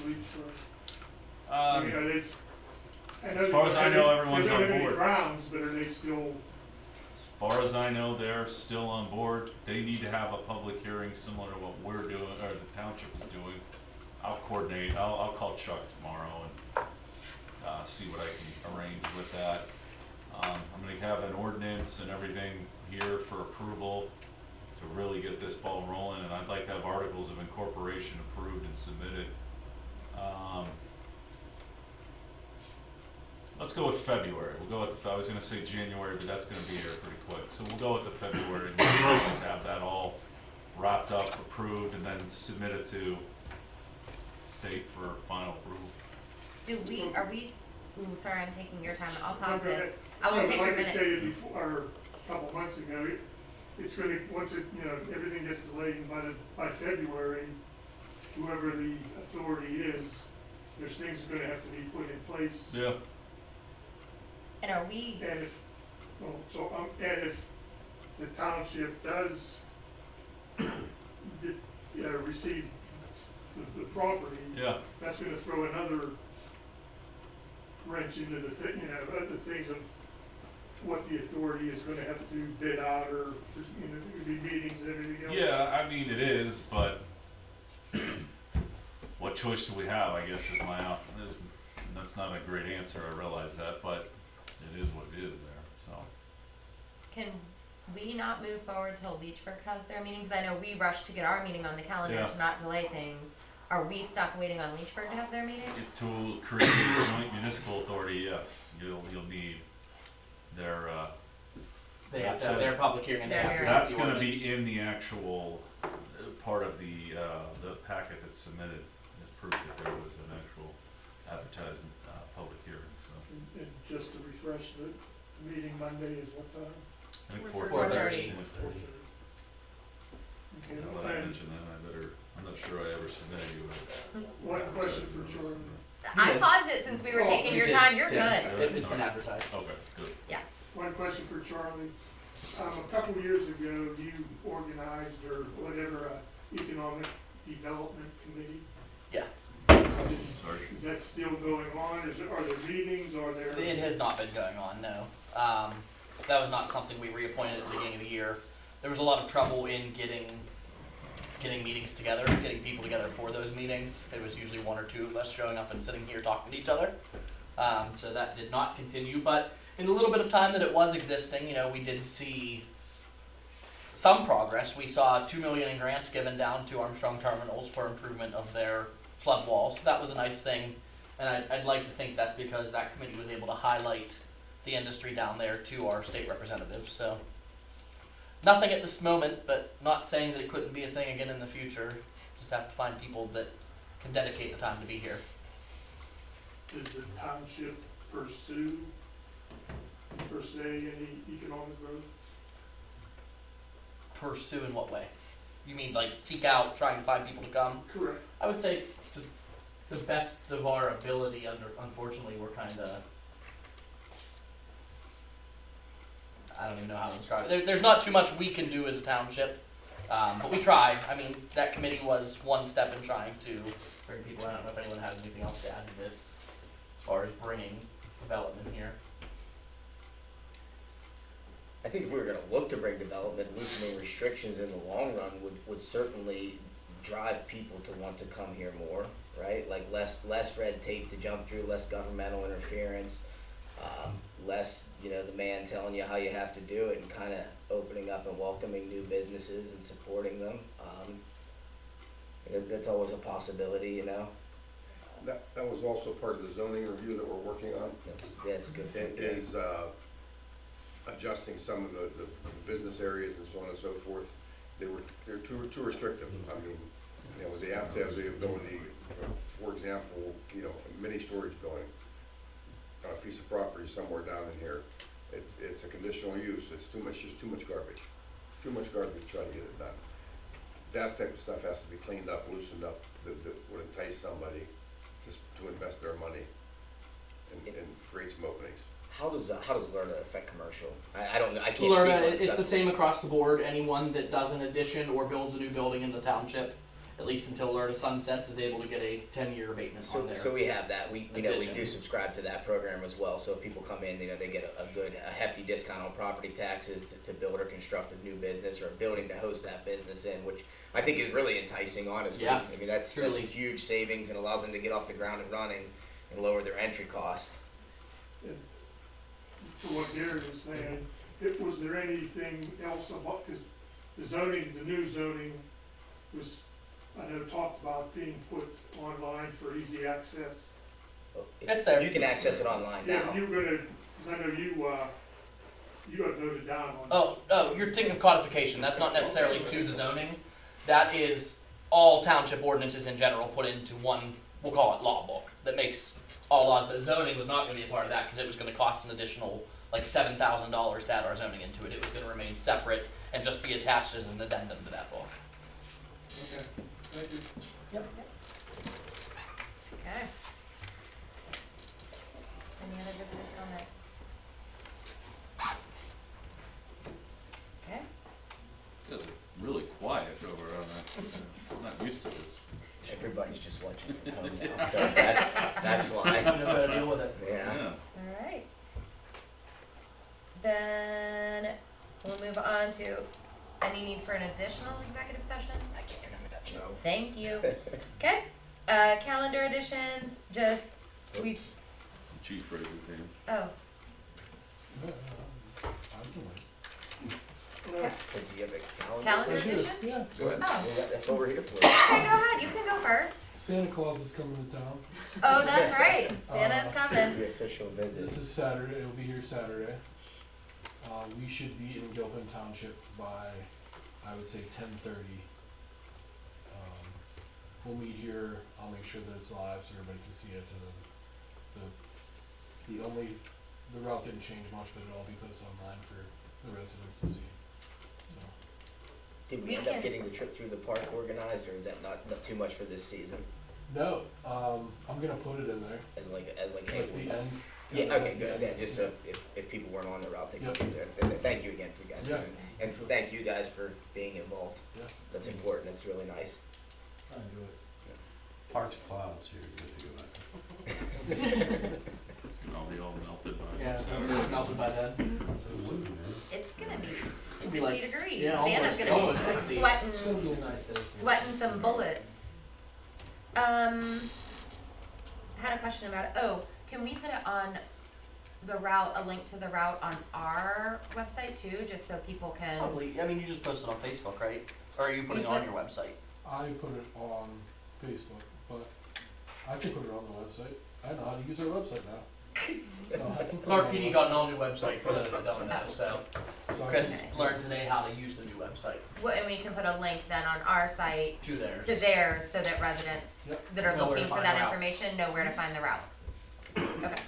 K: Leechburg? I mean, are they, I know
F: as far as I know,
K: they
F: everyone's
K: don't
F: on
K: have any
F: board.
K: grounds, but are they still,
F: As far as I know, they're still on board. They need to have a public hearing similar to what we're doing, or the township is doing. I'll coordinate, I'll call Chuck tomorrow and, see what I can arrange with that. I'm gonna have an ordinance and everything here for approval to really get this ball rolling, and I'd like to have articles of incorporation approved and submitted. Let's go with February. We'll go with, I was gonna say January, but that's gonna be here pretty quick. So we'll go with the February, and we'll have that all wrapped up, approved, and then submitted to state for final approval.
C: Are we, ooh, sorry, I'm taking your time, I'll pause
K: Okay.
C: it. I will take your
K: like I
C: minutes.
K: stated before, or a couple months ago, it's gonna, once it, everything gets delayed, and by February, whoever the authority is, there's things that are gonna have to be put in place.
F: Yeah.
C: And are we,
K: And if, and if the township does receive the property,
F: Yeah.
K: that's gonna throw another wrench into the other things of what the authority is gonna have to bid out, or, there'll be meetings and everything else.
F: Yeah, I mean, it is, but what choice do we have, I guess is that's not a great answer, I realize that, but it is what it is there, so.
C: can we not move forward till Leechburg has their meeting? Cause I know we rushed to get our meeting on the calendar
F: Yeah.
C: to not delay things. Are we stuck waiting on Leechburg to have their meeting?
F: To create a joint municipal authority, yes, you'll need their,
E: They have to have their public hearing and they
C: Their
E: have to.
C: hearing.
F: that's
E: the
F: gonna
E: ordinance.
F: be in the actual part of the packet that's submitted, as proof that there was an actual advertisement, public hearing, so.
K: And just to refresh, the meeting Monday is what time?
F: I think
C: 4:30.
K: 4:30. Okay,
F: Now that I mentioned that, I'm not sure I ever submitted you with.
K: one question for Jordan.
C: I paused it since we were
K: Oh,
C: taking
E: You
C: your
E: did.
C: time, you're
E: Yeah.
C: good.
E: It's been advertised.
F: Okay, good.
K: One question for Charlie. A couple years ago, you organized, or whatever, economic development committee.
E: Yeah.
F: Sorry.
K: Is that still going on? Are there meetings, are there?
E: It has not been going on, no. That was not something we reappointed at the beginning of the year. There was a lot of trouble in getting meetings together, getting people together for those meetings. It was usually one or two of us showing up and sitting here talking to each other. So that did not continue, but in the little bit of time that it was existing, we did see some progress. We saw $2 million in grants given down to Armstrong Terminals for improvement of their flood walls. That was a nice thing, and I'd like to think that's because that committee was able to highlight the industry down there to our state representatives. So nothing at this moment, but not saying that it couldn't be a thing again in the future. Just have to find people that can dedicate the time to be here.
K: Does the township pursue, per se, any economic growth?
E: Pursue in what way? You mean like seek out, trying to find people to come?
K: Correct.
E: I would say to the best of our ability. Unfortunately, we're kind of, I don't even know how to describe it. There's not too much we can do as a township, but we try. I mean, that committee was one step in trying to bring people in. I don't know if anyone has anything else to add to this as far as bringing development here.
A: I think if we were gonna look to bring development, loosening restrictions in the long run would certainly drive people to want to come here more, right? Like less red tape to jump through, less governmental interference, less, the man telling you how you have to do it, and kind of opening up and welcoming new businesses and supporting them. That's always a possibility,
G: That was also part of the zoning review that we're working on.
A: That's good.
G: It is adjusting some of the business areas and so on and so forth. They're too restrictive. I mean, they have to have the ability, for example, a mini storage building on a piece of property somewhere down in here. It's a conditional use. It's just too much garbage. Too much garbage trying to get it done. That type of stuff has to be cleaned up, loosened up, that would entice somebody just to invest their money and create some openings.
A: How does LERTA affect commercial? I don't know. I can't.
E: Florida,
A: speak on it,
E: it's the
A: that's-
E: same across the board. Anyone that does an addition or builds a new building in the township, at least until LERTA sunsets, is able to get a 10-year abatement on there.
A: So we have that. We we
E: Addition.
A: do subscribe to that program as well. So if people come in, they get a hefty discount on property taxes to build or construct a new business or a building to host that business in, which I think is really enticing, honestly.
E: Yeah,
A: I mean, that's a
E: truly.
A: huge savings and allows them to get off the ground and running and lower their entry cost.
K: To what Gary was saying, was there anything else about, because the new zoning was, I know, talked about being put online for easy access.
E: It's there.
A: You can access it online now.
K: Yeah, you were gonna, because I know you got voted down on.
E: Oh, you're thinking of codification. That's not necessarily to the zoning. That is all township ordinances in general put into one, we'll call it law book, that makes all laws. But zoning was not going to be a part of that because it was going to cost an additional like $7,000 to add our zoning into it. It was going to remain separate and just be attached as an addendum to that book.
K: Okay, thank you.
E: Yep.
C: Okay. Any other visitors' comments? Okay.
F: You guys are really quiet over on that. I'm not used to this.
A: Everybody's just watching from home now, so that's why.
E: I know how to deal with it.
A: Yeah.
C: All right. Then we'll move on to any need for an additional executive session.
A: I can't remember that, Joe.
C: Thank you. Okay. Calendar additions. Just we.
F: The chief raises his hand.
C: Oh.
J: I'm doing.
C: Okay.
A: Do you have a calendar?
C: Calendar addition.
J: Yeah.
A: Go ahead.
C: Oh.
A: Yeah, that's what we're here for.
C: Okay, go ahead. You can go first.
J: Santa Claus is coming to town.
C: Oh, that's right. Santa's
A: It's
C: coming.
A: the official visit.
J: This is Saturday. It'll be here Saturday. We should be in Gilpin Township by, I would say, 10:30. We'll meet here. I'll make sure that it's live so everybody can see it. And then the route didn't change much, but it'll all be posted online for the residents to see. So.
A: Did we
C: We
A: end up
C: can-
A: getting the trip through the park organized, or is that not too much for this season?
J: No, I'm gonna put it in there.
A: As hey,
J: At the end.
A: yeah, okay, good. Yeah, just so if people weren't on the route, they could
J: Yep.
A: do there. Thank you again for you guys
J: Yeah.
A: doing it. And
J: Sure.
A: thank you guys for being involved.
J: Yeah.
A: That's important. That's really nice.
I: I enjoy it.
H: Parked clouds here, good to go back.
F: It's gonna all be all melted by
E: Yeah,
F: Saturday.
E: it's melted by then.
H: So blue, man.
C: It's gonna be
E: It'll be
C: 50
E: like
C: degrees.
E: yeah,
C: Santa's
E: almost,
C: gonna
E: almost
C: be
E: 60.
C: sweating,
I: It's gonna be a nice day.
C: sweating some bullets. Had a question about it. Oh, can we put it on the route, a link to the route on our website too, just so people can?
E: Probably. I mean, you just post it on Facebook, right? Or are you putting it on your website?
J: I put it on Facebook, but I can put it on the website. I know how to use our website now. So I can put it
E: Our
J: on the
E: PD got an all new website for those that don't know, so
J: So I
E: Chris
C: Okay.
E: learned today how to use the new website
C: Well, and we can put a link then on our site
E: to theirs.
C: to theirs so that residents
J: Yep.
C: that are
E: Know where
C: looking
E: to
C: for
E: find
C: that
E: the route.
C: information know where to find the route. Okay.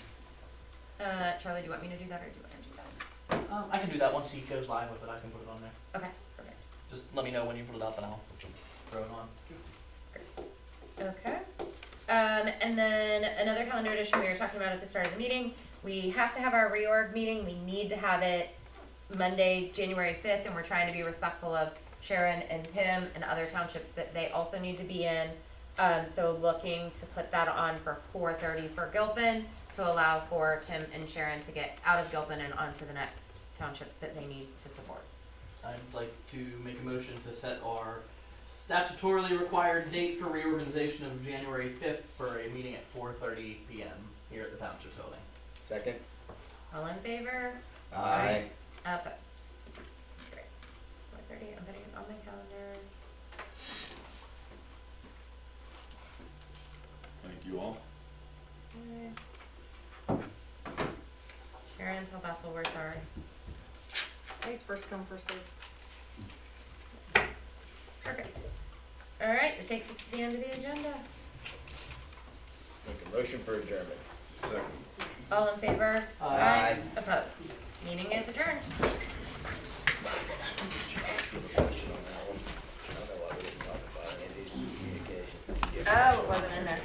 C: Charlie, do you want me to do that or do you want to do that?
E: I can do that once he goes live with it. I can put it on there.
C: Okay, perfect.
E: Just let me know when you put it up and I'll throw it on.
C: Okay. And then another calendar addition we were talking about at the start of the meeting. We have to have our reorg meeting. We need to have it Monday, January 5th, and we're trying to be respectful of Sharon and Tim and other townships that they also need to be in. So looking to put that on for 4:30 for Gilpin to allow for Tim and Sharon to get out of Gilpin and onto the next townships that they need to support.
E: I'd like to make a motion to set our statutorily required date for reorganization of January 5th for a meeting at 4:30 p.m. here at the Township Building.
A: Second?
C: All in favor?
A: Aye.
C: Opposed? Great. 4:30, I'm putting it on my calendar.
F: Thank you all.
C: Okay. Sharon, tell Bethel we're sorry.
B: Thanks, first come, first served.
C: Perfect. All right, that takes us to the end of the agenda.
A: Make a motion for adjournment.
G: Second.
C: All in favor?
A: Aye.
C: Opposed? Meeting is adjourned.
A: I don't know why we didn't talk about any of these communications.
C: Oh, it wasn't in there.